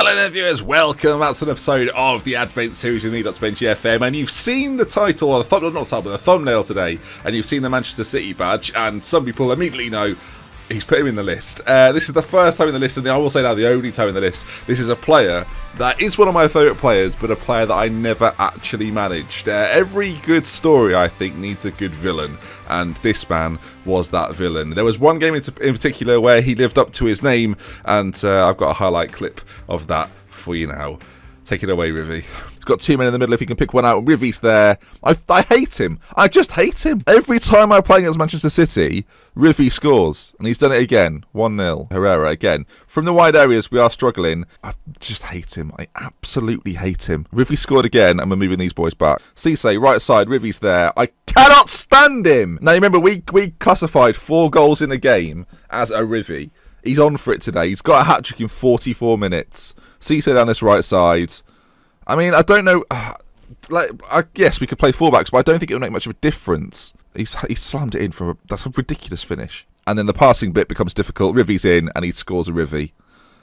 Hello there viewers, welcome back to an episode of the Advent series of DORTMUND FM, and you've seen the title, or the thumbnail today, and you've seen the Manchester City badge, and some people immediately know he's put him in the list. This is the first time in the list, and I will say now the only time in the list. This is a player that is one of my favourite players, but a player that I never actually managed. Every good story, I think, needs a good villain, and this man was that villain. There was one game in particular where he lived up to his name, and I've got a highlight clip of that for you now. Take it away, Rivy. He's got two men in the middle if he can pick one out. Rivy's there. I hate him. I just hate him. Every time I play against Manchester City, Rivy scores. And he's done it again. 1-0. Herrera again. From the wide areas, we are struggling. I just hate him. I absolutely hate him. Rivy scored again, and we're moving these boys back. Cisse, right side. Rivy's there. I cannot stand him. Now, remember, we classified 4 goals in a game as a Rivy. He's on for it today. He's got a hat-trick in 44 minutes. Cisse down this right side. I mean, I don't know. Yes, we could play fullbacks, but I don't think it would make much of a difference. He slammed it in for that's a ridiculous finish. And then the passing bit becomes difficult. Rivy's in, and he scores a Rivy.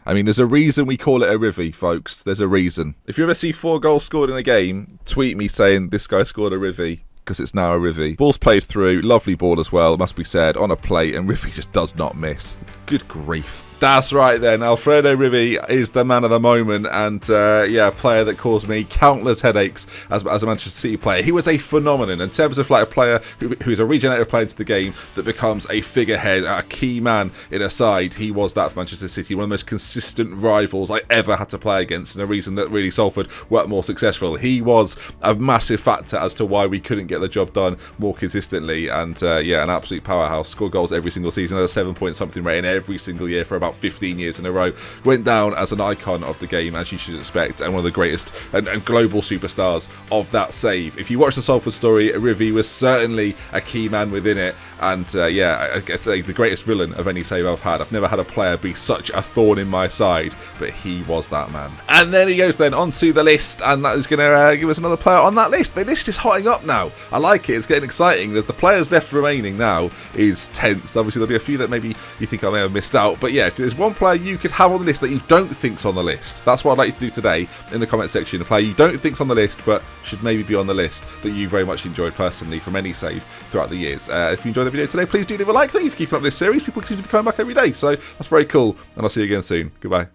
I mean, there's a reason we call it a Rivy, folks. There's a reason. If you ever see 4 goals scored in a game, tweet me saying this guy scored a Rivy, because it's now a Rivy. Ball's played through. Lovely ball as well, it must be said. On a plate, and Rivy just does not miss. Good grief. That's right then, Alfredo Rivy is the man of the moment, and a player that caused me countless headaches as a Manchester City player. He was a phenomenon in terms of like a player who is a regenerative player into the game that becomes a figurehead, a key man in a side. He was that for Manchester City, one of the most consistent rivals I ever had to play against, and a reason that really Salford weren't more successful. He was a massive factor as to why we couldn't get the job done more consistently, and an absolute powerhouse. Scored goals every single season, had a 7-point-something rating every single year for about 15 years in a row. Went down as an icon of the game, as you should expect, and one of the greatest and global superstars of that save. If you watch the Salford story, Rivy was certainly a key man within it, and I guess the greatest villain of any save I've had. I've never had a player be such a thorn in my side, but he was that man. And then he goes then onto the list, and that is going to give us another player on that list. The list is hotting up now. I like it. It's getting exciting. The players left remaining now is tense. Obviously, there'll be a few that maybe you think I may have missed out, but yeah, if there's one player you could have on the list that you don't think's on the list, that's what I'd like you to do today in the comment section. A player you don't think's on the list but should maybe be on the list that you very much enjoyed personally from any save throughout the years. If you enjoyed the video today, please do leave a like. Thank you for keeping up this series. People seem to be coming back every day, so that's very cool, and I'll see you again soon. Goodbye.